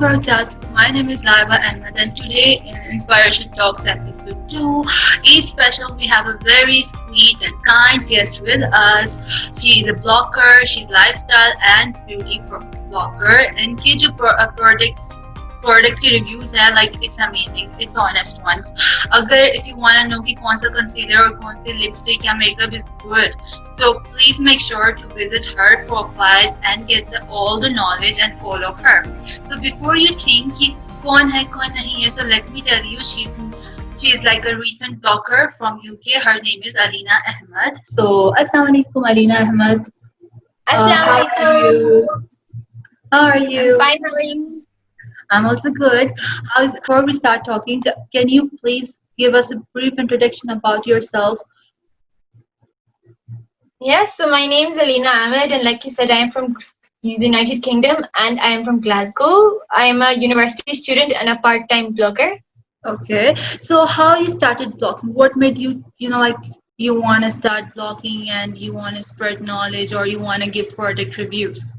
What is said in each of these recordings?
wabarakatuh. My name is Laiba Ahmed, and today in Inspiration Talks episode 2, it's special. We have a very sweet and kind guest with us. She is a blogger, she's lifestyle and beauty blogger, and की जो products product की reviews है like it's amazing it's honest once अगर if you want to know कि कौन सा concealer और कौन सी लिपस्टिक या makeup is good so please make sure to visit her profile and get all the knowledge and follow her so before you think कि कौन है कौन नहीं है so let me tell you she is like a recent blogger from UK. Her name is Alina Ahmed. So, Assalamu alaikum, Alina Ahmed. Assalamu alaikum. How are you? I'm fine. How are you? I'm also good. Before we start talking, can you please give us a brief introduction about yourself? Yes, so my name is Alina Ahmed, and like you said, I am from the United Kingdom, and I am from Glasgow. I am a university student and a part-time blogger. Okay, so how you started blogging? What made you, you want to start blogging and you want to spread knowledge or you want to give product reviews?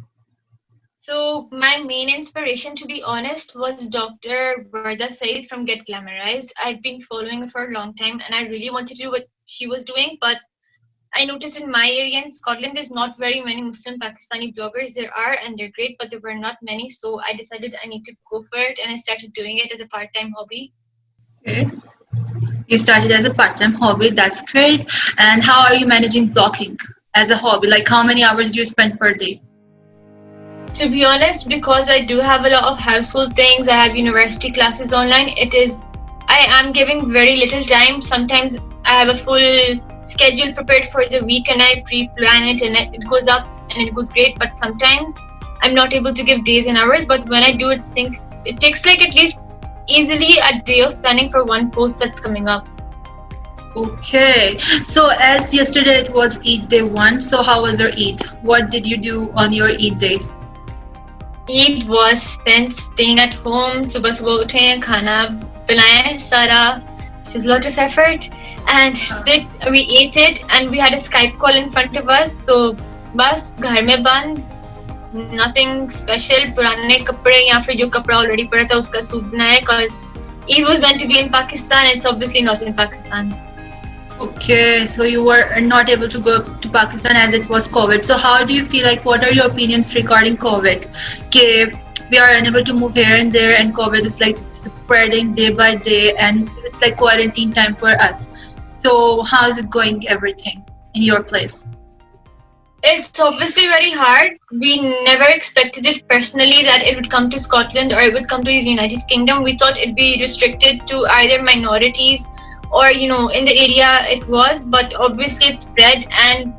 So my main inspiration, to be honest, was Dr. Varda Saeed from Get Glamorized. I've been following her for a long time and I really wanted to do what she was doing, but I noticed in my area in Scotland there's not very many Muslim Pakistani bloggers. There are and they're great, but there were not many, so I decided I need to go for it and I started doing it as a part-time hobby. Okay. You started as a part-time hobby, that's great. And how are you managing blogging as a hobby? Like how many hours do you spend per day? To be honest, because I do have a lot of household things, I have university classes online, I am giving very little time. Sometimes I have a full schedule prepared for the week and I pre-plan it and it goes up and it goes great, but sometimes I'm not able to give days and hours, but when I do it, it takes like at least easily a day of planning for one post that's coming up. Okay, so as yesterday it was Eid day 1, so how was your Eid? What did you do on your Eid day? Eid was spent staying at home. Subah subah uthe, khana banaya sara, which is a lot of effort, and we ate it and we had a Skype call in front of us. So bas ghar mein band, nothing special. Purane kapde ya fir jo kapda already pada tha uska सूटना है, because Eid was meant to be in Pakistan. It's obviously not in Pakistan. Okay, so you were not able to go to Pakistan as it was COVID. So how do you feel like, what are your opinions regarding COVID? Okay, we are unable to move here and there and COVID is like spreading day by day and it's like quarantine time for us. So how is it going, everything in your place? It's obviously very hard. We never expected it personally that it would come to Scotland or it would come to the United Kingdom. We thought it'd be restricted to either minorities or in the area it was, but obviously it spread, and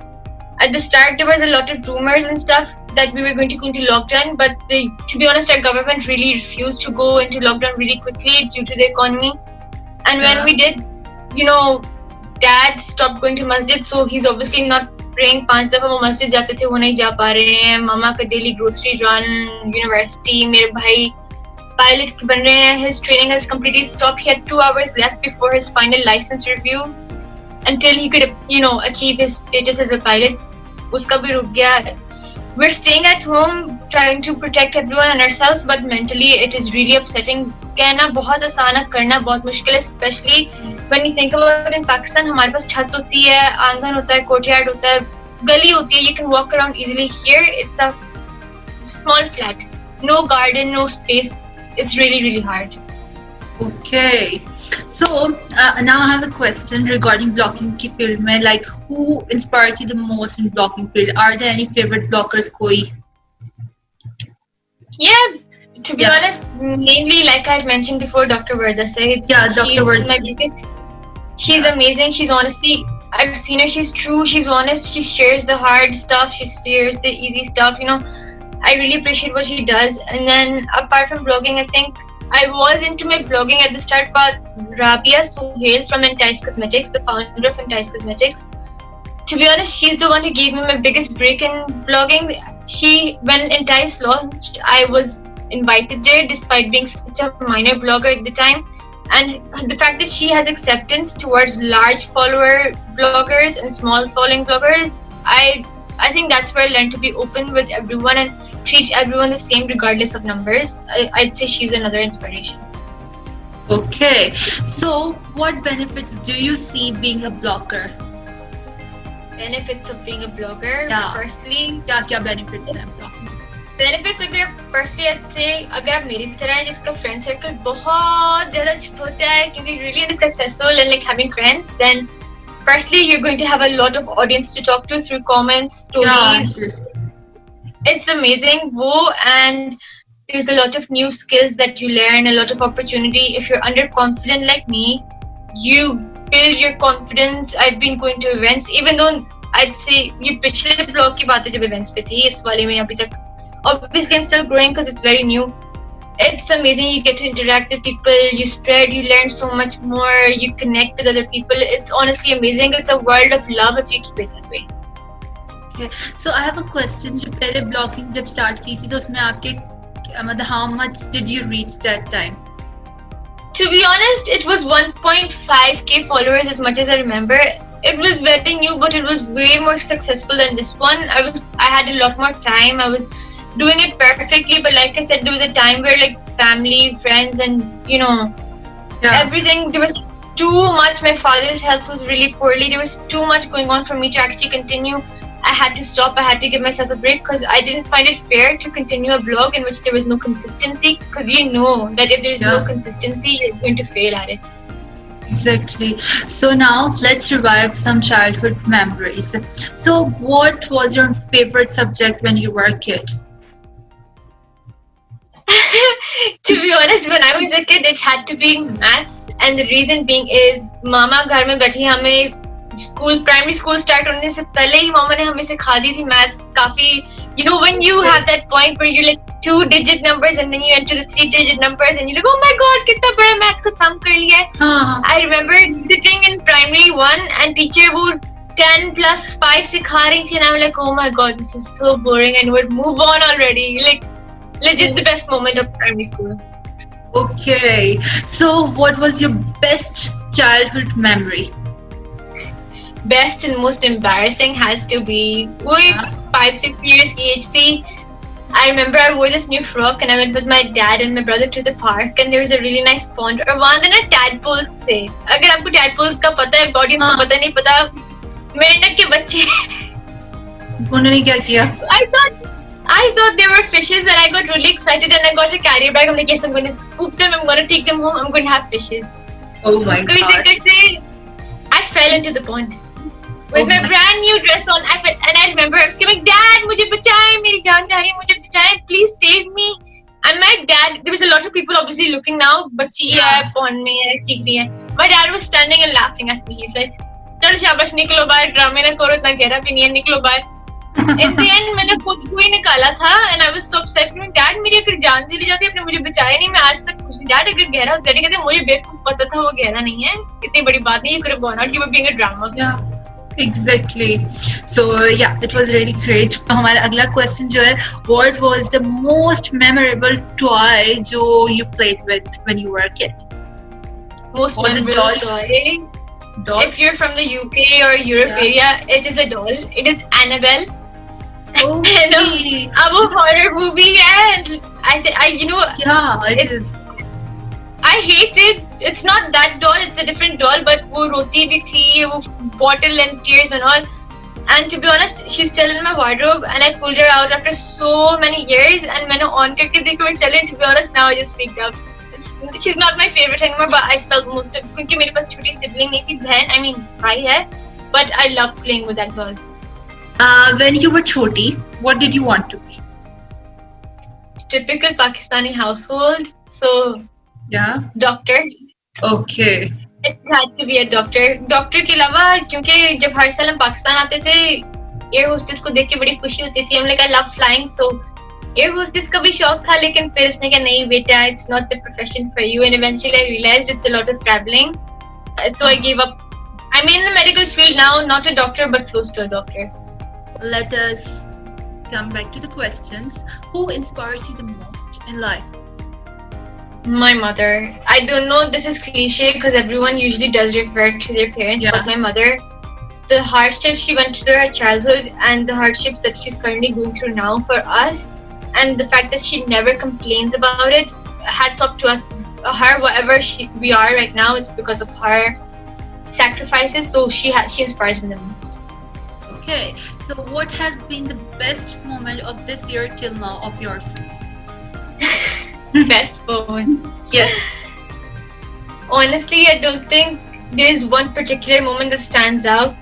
at the start there was a lot of rumors and stuff that we were going to go into lockdown, but to be honest, our government really refused to go into lockdown really quickly due to the economy. And when we did, dad stopped going to masjid, so he's obviously not praying. 5 dafa wo masjid jate the, wo nahi ja pa rahe hain. Mama ka daily grocery run, university, mere bhai pilot ban rahe hain, his training has completely stopped. He had 2 hours left before his final license review until he could achieve his status as a pilot. Uska bhi ruk gaya. We're staying at home trying to protect everyone and ourselves, but mentally it is really upsetting. कहना बहुत आसान है, करना बहुत मुश्किल है, especially when you think about it. In Pakistan हमारे पास छत होती है, आंगन होता है, courtyard होता है, गली होती है, you can walk around easily. Here it's a small flat, no garden, no space. It's really, really hard. Okay, so now I have a question regarding blogging ki field mein, like who inspires you the most in blogging field? Are there any favorite bloggers koi? Yeah, to be honest, mainly like I've mentioned before, Dr. Varda Saeed. Yeah, Dr. Varda. She's amazing. She's honestly, I've seen her, she's true, she's honest, she shares the hard stuff, she shares the easy stuff, I really appreciate what she does. And then apart from blogging, I think I was into my blogging at the start, but Rabia Sohail from Entice Cosmetics, the founder of Entice Cosmetics, to be honest, she's the one who gave me my biggest break in blogging. When Entice launched, I was invited there despite being such a minor blogger at the time. And the fact that she has acceptance towards large follower bloggers and small following bloggers, I I think that's where I learned to be open with everyone and treat everyone the same regardless of numbers. I'd say she's another inspiration. Okay, so what benefits do you see being a blogger? Benefits of being a blogger. Yeah. Firstly, क्या benefits हैं blogger? benefits अगर firstly I'd say अगर आप मेरी तरह हैं जिसका friend circle बहुत ज़्यादा छोटा है क्योंकि really successful and like having friends, then firstly you're going to have a lot of audience to talk to through comments, stories. Yeah, It's amazing. And there's a lot of new skills that you learn, a lot of opportunity. If you're underconfident like me, you build your confidence. I've been going to events, even though I'd say ये पिछले blog की बातें जब events पे थी, इस वाले में अभी तक obviously I'm still growing because it's very new. It's amazing. You get to interact with people, you spread, you learn so much more, you connect with other people. It's honestly amazing. It's a world of love if you keep it that way. okay. So I have a question. जो पहले blogging जब start की थी तो उसमें आपके मतलब how much did you reach that time? To be honest, it was 1.5k followers as much as I remember. It was very new, but it was way more successful than this one. I had a lot more time. I was doing it perfectly, but like I said, there was a time where like family, friends, and everything, there was too much. My father's health was really poorly. There was too much going on for me to actually continue. I had to stop. I had to give myself a break because I didn't find it fair to continue a blog in which there was no consistency, because you know that if there's no consistency, you're going to fail at it. Exactly. So now let's revive some childhood memories. So what was your favorite subject when you were a kid? To be honest, when I was a kid, it had to be maths, and the reason being is Mama घर में बैठी हमें primary school start होने से पहले ही मामा ने हमें सिखा दी थी maths काफी. When you have that point where you're like 2-digit numbers and then you enter the 3-digit numbers and you're like, oh my god, कितना बड़ा maths का sum कर लिया है. I remember sitting in primary 1 and teacher would 10 plus 5 सिखा रही थी and I'm like, oh my god, this is so boring and would move on already. Like legit the best moment of primary school. Okay, so what was your best childhood memory? Best and most embarrassing has to be 5-6 years की age थी. I remember I wore this new frock and I went with my dad and my brother to the park and there was a really nice pond और वहाँ पे ना tadpoles थे. अगर आपको tadpoles का पता है, audience को पता नहीं पता, मेंढक के बच्चे. उन्होंने क्या किया? I thought they were fishes and I got really excited and I got a carrier bag. I'm like, yes, I'm going to scoop them, I'm going to take them home, I'm going to have fishes. Oh my god. I fell into the pond. With my brand new dress on, and I remember I was screaming, Dad, मुझे बचाएं, मेरी जान जा रही है, मुझे बचाएं, please save me. And my dad, there was a lot of people obviously looking now, बच्ची है, pond में है, सीख रही है. My dad was standing and laughing at me. He's like, चल शाबाश निकलो बाहर, ड्रामे ना करो, इतना गहरा भी नहीं है, निकलो बाहर. In the end, मैंने खुद को ही निकाला था, and I was so upset. Dad, मेरी अगर जान चली जाती, आपने मुझे बचाया नहीं, मैं आज तक खुश हूँ. Dad, अगर गहरा होता कहते मुझे बेवकूफ पता था वो गहरा नहीं है, इतनी बड़ी बात नहीं. You could have gone out, you were being a drama. Yeah. Exactly. So yeah, it was really great. हमारा अगला question जो है, what was the most memorable toy जो you played with when you were a kid? Most memorable toy? Doll? If you're from the UK or Europe area, it is a doll. It is Annabelle. Okay. अब वो horror movie है. Yeah, it is. I hate it. It's not that doll, it's a different doll, but वो रोती भी थी, वो bottle and tears and all. And to be honest, she's still in my wardrobe and I pulled her out after so many years and मैंने on करके देखी वो चली. To be honest, now I just freaked out. She's not my favorite anymore, but I spelled most of it क्योंकि मेरे पास छोटी sibling नहीं थी, बहन, भाई है. But I love playing with that doll. When you were choti, what did you want to be? Typical Pakistani household. So yeah, doctor. Okay. It had to be a doctor. Doctor के अलावा क्योंकि जब हर साल हम पाकिस्तान आते थे, air hostess को देख के बड़ी खुशी होती थी. I'm like, I love flying, so air hostess का भी शौक था, लेकिन फिर उसने कहा नहीं बेटा, it's not the profession for you. And eventually I realized it's a lot of traveling, so I gave up. I'm in the medical field now, not a doctor but close to a doctor. Let us come back to the questions. Who inspires you the most in life? My mother. I don't know, this is cliche because everyone usually does refer to their parents, but my mother. the hardships she went through her childhood and the hardships that she's currently going through now for us, and the fact that she never complains about it. Hats off to us, her, whatever we are right now, it's because of her sacrifices. So she inspires me the most. Okay, so what has been the best moment of this year till now of yours? Best moment. Yes. Honestly, I don't think there's one particular moment that stands out.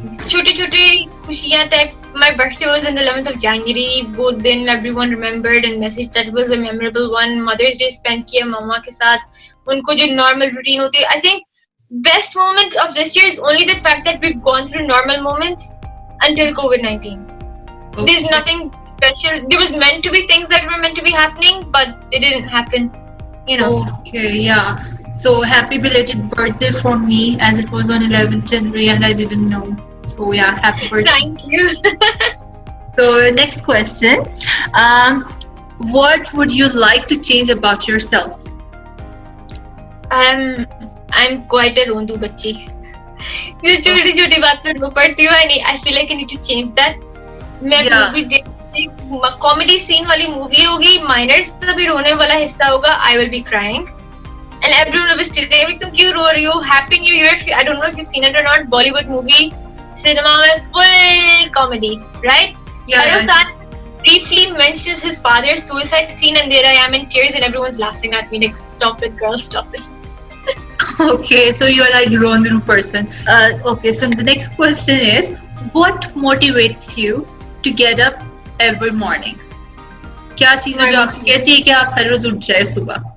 छोटी-छोटी खुशियाँ type. My birthday was on the 11th of January. Both दिन everyone remembered and messaged that was a memorable one. Mother's Day spent किया मम्मा के साथ. उनको जो normal routine होती है. I think best moment of this year is only the fact that we've gone through normal moments until COVID-19. Okay. There's nothing special. There was meant to be things that were meant to be happening, but they didn't happen. You know. Okay, yeah. So happy belated birthday for me, as it was on 11th January and I didn't know. So yeah, happy birthday. Thank you. So next question. What would you like to change about yourself? I'm quite a rondu बच्ची. जो छोटी छोटी बात पे रो पड़ती हूँ. I feel like I need to change that. मैं movie देख कॉमेडी सीन वाली मूवी होगी, माइनर्स का भी रोने वाला हिस्सा होगा. I will be crying. And everyone will be staring like, तुम क्यों रो रही हो? Happy New Year. I don't know if you've seen it or not. Bollywood movie, cinema में full comedy, right? Shahrukh Khan briefly mentions his father's suicide scene, and there I am in tears, and everyone's laughing at me like, stop it, girl, stop it. Okay, so you are like a grown person. Okay, so the next question is, what motivates you to get up every morning? क्या चीज़ है जो आपको कहती है कि आप हर रोज उठ जाए सुबह?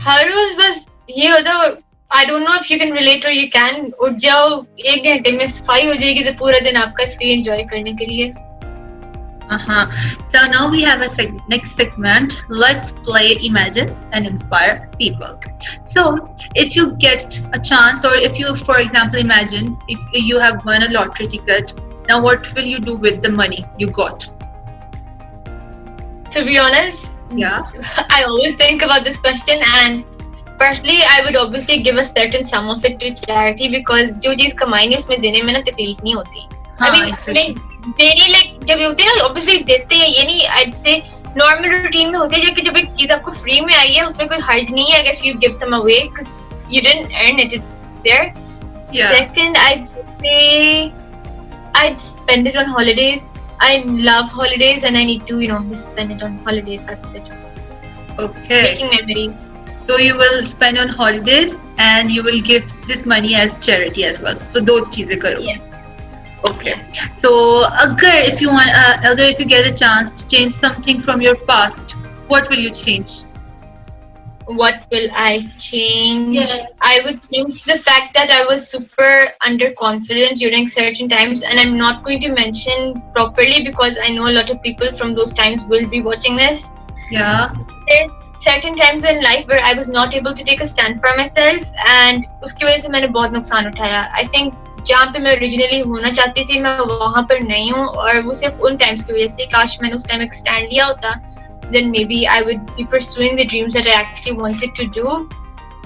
हर रोज बस ये होता है. I don't know if you can relate or you can. उठ जाओ, 1 घंटे में सफाई हो जाएगी तो पूरा दिन आपका फ्री एंजॉय करने के लिए. So now we have a next segment. Let's play Imagine and Inspire People. So if you get a chance, or if you, for example, imagine if you have won a lottery ticket, now what will you do with the money you got? To be honest, yeah, I always think about this question, and personally, I would obviously give a certain sum of it to charity, because जो चीज कमाई नहीं उसमें देने में ना तकलीफ नहीं होती. I mean, like देने like जब होती है ना, obviously देते हैं, ये नहीं. I'd say normal routine में होती है जब एक चीज आपको free में आई है उसमें कोई हर्ज नहीं है if you give some away because you didn't earn it, it's there. Yeah. Second, I'd say I'd spend it on holidays. I love holidays and I need to, just spend it on holidays. That's it. Okay. Making memories. So you will spend on holidays and you will give this money as charity as well. So दो चीजें करो. Yeah. Okay. So if you get a chance to change something from your past, what will you change? What will I change? Yes. I would change the fact that I was super underconfident during certain times, and I'm not going to mention properly because I know a lot of people from those times will be watching this. Yeah. There's certain times in life where I was not able to take a stand for myself, and उसकी वजह से मैंने बहुत नुकसान उठाया. I think जहाँ पे मैं originally होना चाहती थी मैं वहाँ पर नहीं हूँ, और वो सिर्फ उन times की वजह से. काश मैंने उस time एक stand लिया होता, then maybe I would be pursuing the dreams that I actually wanted to do,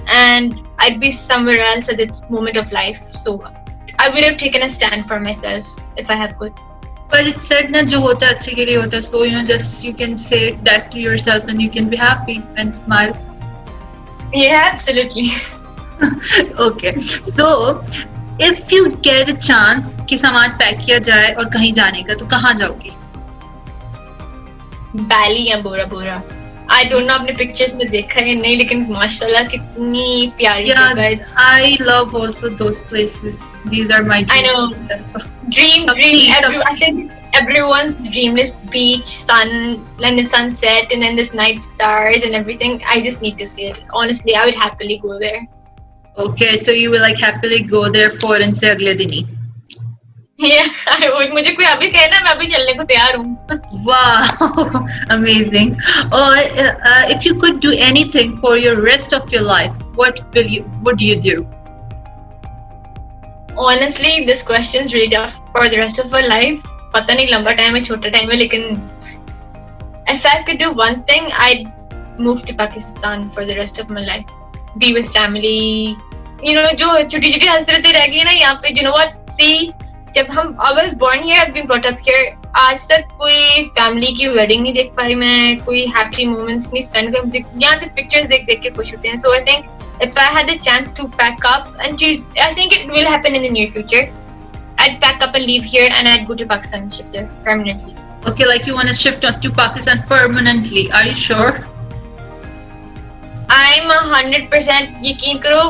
and I'd be somewhere else at that moment of life. So I would have taken a stand for myself if I have could. But it's said na jo hota अच्छे के लिए होता, so just you can say that to yourself and you can be happy and smile. Yeah, absolutely. Okay, so if you get a chance कि सामान pack किया जाए और कहीं जाने का, तो कहाँ जाओगी? Bali या बोरा बोरा. I don't know आपने pictures में देखा है नहीं, लेकिन माशाल्लाह कितनी प्यारी जगह है. I love also those places. These are my dreams. I know. Dream. I think everyone's dream is beach, sun, and the sunset, and then this night stars and everything. I just need to see it. Honestly, I would happily go there. Okay, so you will like happily go there foreign से अगले दिन ही. Yeah, मुझे कोई अभी कहना मैं अभी चलने को तैयार हूँ. Wow, amazing. Or if you could do anything for your rest of your life, what would you do? Honestly, this question is really tough. For the rest of our life, पता नहीं लंबा टाइम है छोटा time है, लेकिन if I could do one thing, I'd move to Pakistan for the rest of my life. Be with family, जो छोटी छोटी हसरतें रह गई ना यहाँ पे, you know what, see, जब हम I was born here, I've been brought up here, आज तक कोई फैमिली की वेडिंग नहीं देख पाई मैं, कोई हैप्पी मोमेंट्स नहीं स्पेंड कर, यहाँ से पिक्चर्स देख देख के खुश होते हैं. So I think if I had the chance to pack up, and I think it will happen in the near future, I'd pack up and leave here and I'd go to Pakistan and shift there permanently. Okay, like you want to shift to Pakistan permanently. Are you sure? I'm 100% यकीन करो,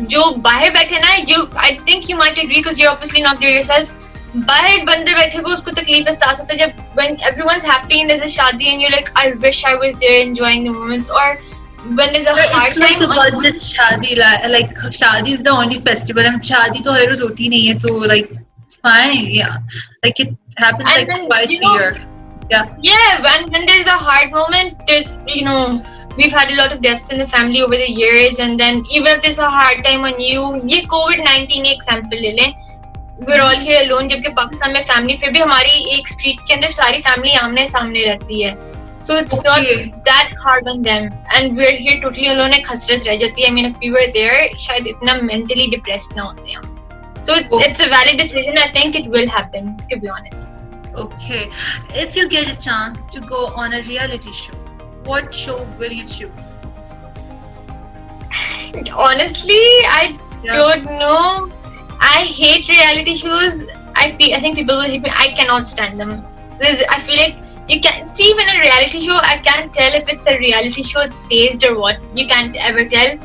जो बाहर बैठे ना, I think you might agree because you're obviously not there yourself. बाहर बंदे बैठे को उसको तकलीफ एहसास होता है जब when everyone's happy and there's a शादी and you're like, I wish I was there enjoying the moments, or when there's a hard It's time. not about just शादी, like शादी is the only festival, and शादी तो हर रोज होती नहीं है, तो like it's fine, yeah, like it happens And like then, twice you a know, year. Yeah. Yeah, when there's a hard moment, there's, we've had a lot of deaths in the family over the years, and then even if there's a hard time on you, ये COVID-19 example ले लें, we're all here alone, जबकि पाकिस्तान में family फिर भी हमारी एक street के अंदर सारी फैमिली आमने सामने रहती है, so it's Okay. not that hard on them, and we're here totally alone. एक हसरत रह जाती है. I mean, if we were there, शायद इतना mentally depressed ना होते हम. So it's a valid decision. I think it will happen, to be honest. Okay, if you get a chance to go on a reality show, what show will you choose? Honestly, I don't know. I hate reality shows. I think people will hate me. I cannot stand them. I feel like you can't see when a reality show. I can't tell if it's a reality show, it's staged or what. You can't ever tell.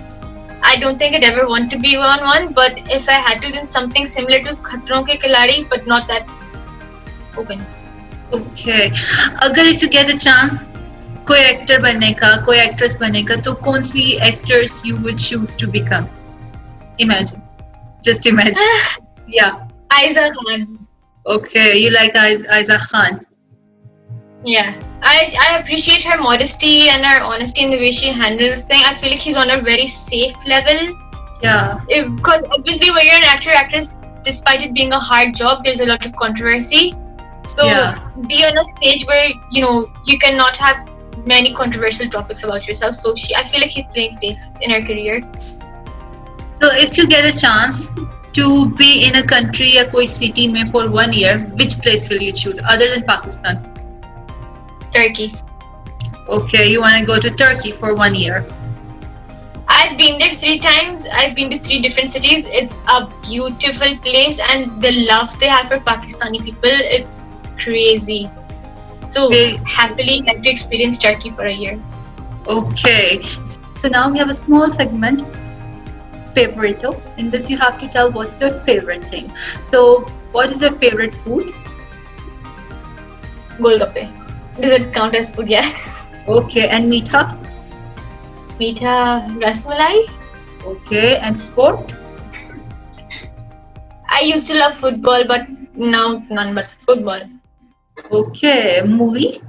I don't think I'd ever want to be on one. But if I had to, then something similar to Khatron Ke Khiladi, but not that open. Okay, अगर if you get a chance, कोई actor बनने का, कोई actress बनने का, तो कौन सी actors you would choose to become? Imagine, just imagine. Yeah. Aiza Khan. Okay, you like Aiza Khan. Yeah, I appreciate her modesty and her honesty in the way she handles things. I feel like she's on a very safe level. Yeah. Because obviously when you're an actress, despite it being a hard job, there's a lot of controversy. So be on a stage where, you cannot have many controversial topics about yourself. So I feel like she's playing safe in her career. So if you get a chance to be in a country or koi city mein for 1 year, which place will you choose other than Pakistan? Turkey. Okay, you want to go to Turkey for 1 year. I've been there 3 times. I've been to 3 different cities. It's a beautiful place, and the love they have for Pakistani people, it's crazy. So happily like to experience Turkey for a year. Okay, so now we have a small segment, favorito. In this you have to tell what's your favorite thing. So what is your favorite food? Golgappe. Does it count as food? Yeah. Okay, and meetha? Meetha, rasmalai. Okay, and sport? I used to love football, but now none but football. Okay, movie?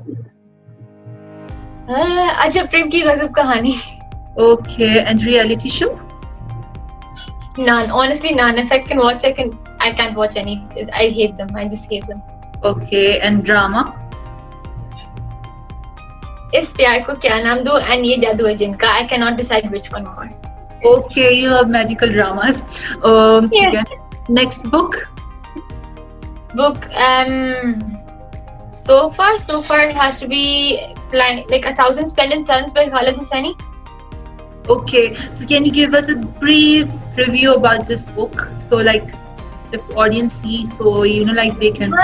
Ajab Prem Ki Gazab Kahani. Okay, and reality show? None. Honestly, none. If I can watch, I can't watch any. I hate them. I just hate them. Okay, and drama? इस प्यार को क्या नाम दूं and ये जादू है जिनका. I cannot decide which one more. Okay, you have magical dramas. Yeah. Okay. Next book? Book. So far it has to be like 1,000 Splendid Suns by Khalid Hosseini. Okay, so can you give us a brief review about this book? So like the audience sees, so like they can.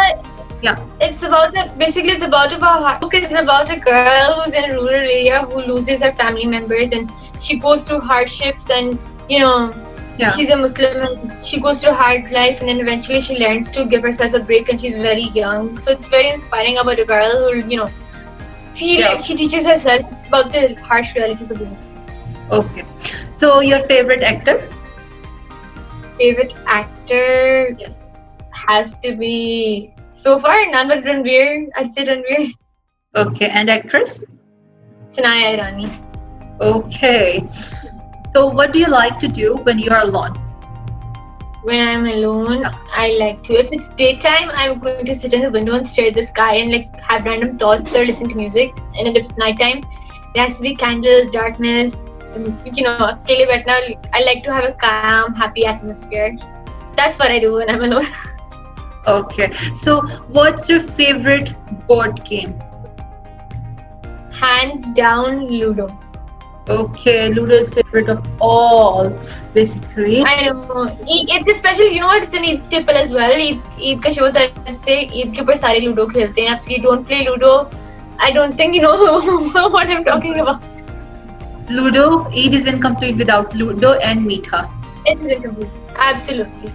Yeah. It's about basically it's about a book is about a girl who's in a rural area who loses her family members, and she goes through hardships, and she's a Muslim and she goes through hard life, and then eventually she learns to give herself a break, and she's very young. So it's very inspiring about a girl who she teaches herself about the harsh realities of life. Okay. So your favorite actor? Favorite actor? Yes. Has to be so far none but Ranveer. I'd say Ranveer. Okay, and actress? Sanaya Irani. Okay. So what do you like to do when you are alone? When I'm alone, I like to. If it's daytime, I'm going to sit in the window and stare at the sky and have random thoughts or listen to music. And if it's nighttime, there has to be candles, darkness, अकेले बैठना. I like to have a calm, happy atmosphere. That's what I do when I'm alone. Okay. So, what's your favorite board game? Hands down, Ludo. Okay, Ludo is favorite of all, basically. I know. It's special. You know what? It's an Eid staple as well. Eid का show करते Eid के ऊपर सारे Ludo खेलते हैं. If you don't play Ludo, I don't think you know what I'm talking about. Ludo, Eid is incomplete without Ludo and Meetha. It's incomplete. Absolutely.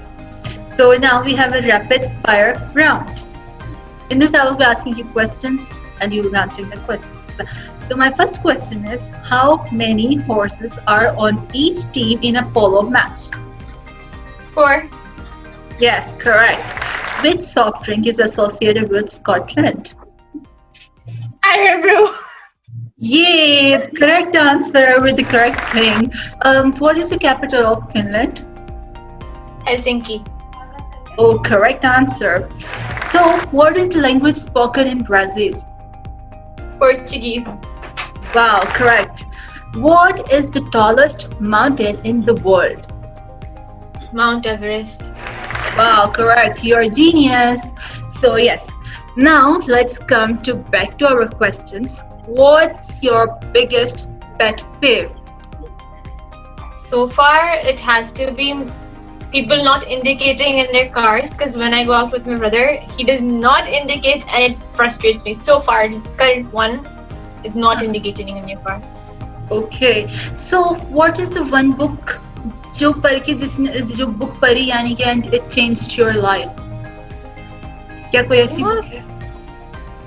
So now we have a rapid fire round. In this, I will be asking you questions and you will be answering the questions. So my first question is, how many horses are on each team in a polo match? 4. Yes, correct. Which soft drink is associated with Scotland? Arrow. Yay! The correct answer with the correct thing. What is the capital of Finland? Helsinki. Oh, correct answer. So, what is the language spoken in Brazil? Portuguese. Wow, correct. What is the tallest mountain in the world? Mount Everest. Wow, correct. You're a genius. So, yes. Now, let's come back to our questions. What's your biggest pet peeve? So far, it has to be people not indicating in their cars, because when I go out with my brother, he does not indicate and it frustrates me. So far, current one is not indicating in your car. Okay. So, what is the one book जो book पढ़ी यानी कि and it changed your life? क्या कोई ऐसी book है?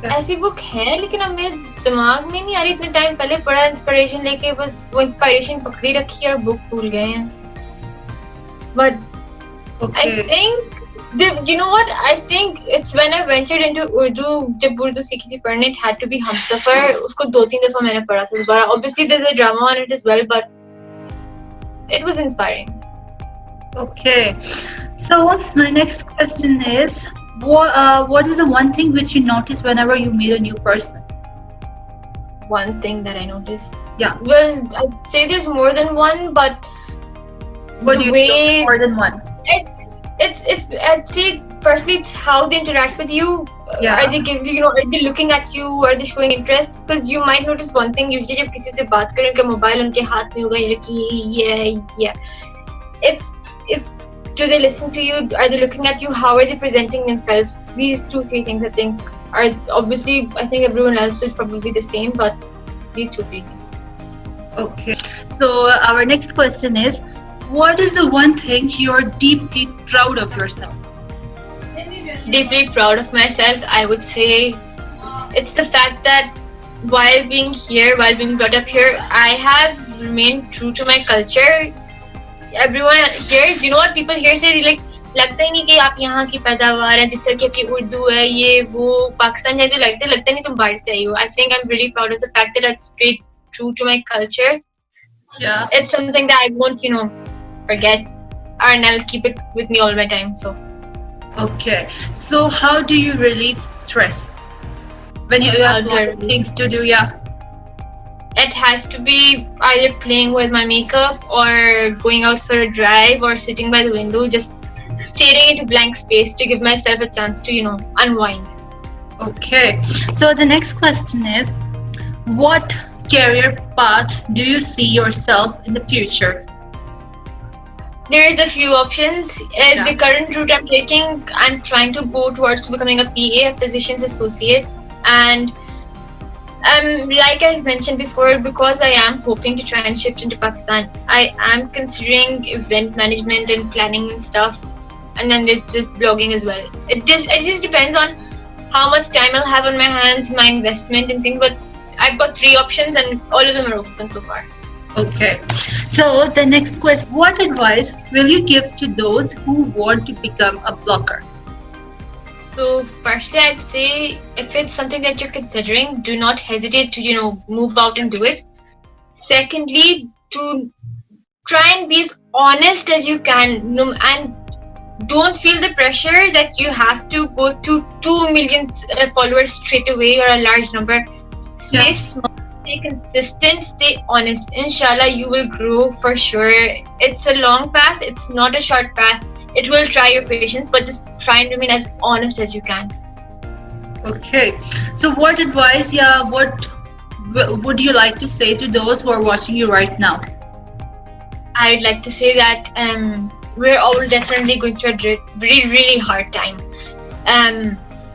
ऐसी book है लेकिन अब मेरे दिमाग में नहीं आ रही. इतने टाइम पहले पढ़ा इंस्पिरेशन लेके, बस वो इंस्पिरेशन पकड़ी रखी है और बुक भूल गए हैं. But Okay. I think you know what? I think it's when I ventured into Urdu. जब उर्दू सीखी थी पढ़ने, it had to be Humsafar. उसको 2-3 दफा मैंने पढ़ा था दोबारा. Obviously there's a drama on it as well, but it was inspiring. Okay. So my next question is, what is the one thing which you notice whenever you meet a new person? One thing that I noticed. Yeah. Well, I'd say there's more than one, but What the do you way think more than one? it's I'd say firstly it's how they interact with you. Yeah. Are they giving, are they looking at you? Are they showing interest? Because you might notice one thing. Usually जब किसी से बात करें, उनका mobile उनके हाथ में होगा, yeah. It's do they listen to you? Are they looking at you? How are they presenting themselves? These 2-3 things I think are obviously, I think everyone else is probably the same, but these 2-3 things. Okay. So our next question is, what is the one thing you're deeply proud of yourself? Deeply proud of myself, I would say it's the fact that while being brought up here, I have remained true to my culture. Everyone here, you know what people here say, like, लगता ही नहीं कि आप यहाँ की पैदावार है, जिस तरह की आपकी उर्दू है, ये वो पाकिस्तान जाके लगता नहीं तुम बाहर से आई हो. I think I'm really proud of the fact that I stayed true to my culture. Yeah. It's something that I won't, forget, and I'll keep it with me all my time. So. Okay. So how do you relieve stress when you have a lot of things to do? Yeah. It has to be either playing with my makeup or going out for a drive or sitting by the window, just staring into blank space to give myself a chance to, unwind. Okay. So the next question is, what career path do you see yourself in the future? There's a few options. The current route I'm taking, I'm trying to go towards becoming a PA, a physician's associate, and like I mentioned before, because I am hoping to try and shift into Pakistan, I am considering event management and planning and stuff, and then there's just blogging as well. It just depends on how much time I'll have on my hands, my investment and things, but I've got 3 options and all of them are open so far. Okay. So the next question, what advice will you give to those who want to become a blogger? So firstly, I'd say if it's something that you're considering, do not hesitate to, move out and do it. Secondly, to try and be as honest as you can, and don't feel the pressure that you have to go to 2 million followers straight away or a large number. Stay small stay consistent, stay honest. Inshallah, you will grow for sure. It's a long path, it's not a short path. It will try your patience, but just try and remain as honest as you can. Okay. So, what advice, yeah, what would you like to say to those who are watching you right now? I'd like to say that we're all definitely going through a really, really hard time.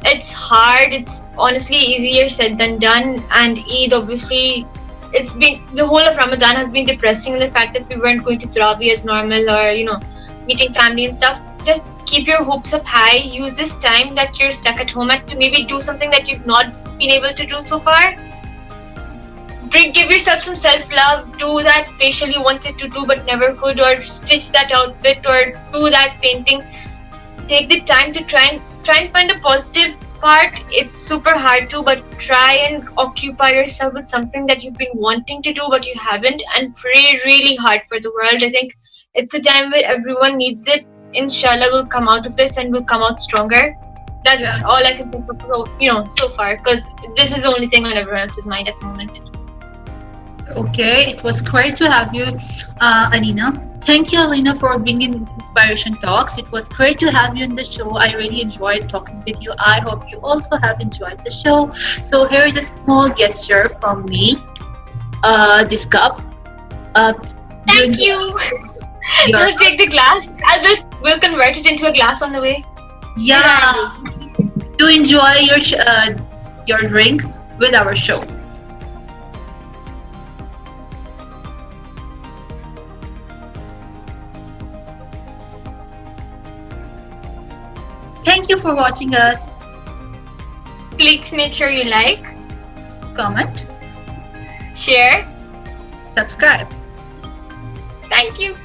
It's hard. It's honestly easier said than done. And Eid, obviously, it's been the whole of Ramadan has been depressing. The fact that we weren't going to Tarawih as normal, or meeting family and stuff. Just keep your hopes up high. Use this time that you're stuck at home at to maybe do something that you've not been able to do so far. Give yourself some self-love. Do that facial you wanted to do but never could, or stitch that outfit, or do that painting. Take the time to try and find a positive part. It's super hard to, but try and occupy yourself with something that you've been wanting to do but you haven't, and pray really hard for the world. I think it's a time where everyone needs it. Inshallah, we'll come out of this and we'll come out stronger. That's all I can think of, so far, because this is the only thing on everyone else's mind at the moment. Okay, it was great to have you, Alina. Thank you, Alina, for being in Inspiration Talks. It was great to have you in the show. I really enjoyed talking with you. I hope you also have enjoyed the show. So here is a small gesture from me. This cup. Thank you. I'll take the glass. We'll convert it into a glass on the way. Yeah. To enjoy your drink with our show. Thank you for watching us. Please make sure you like, Comment, share, subscribe. Thank you.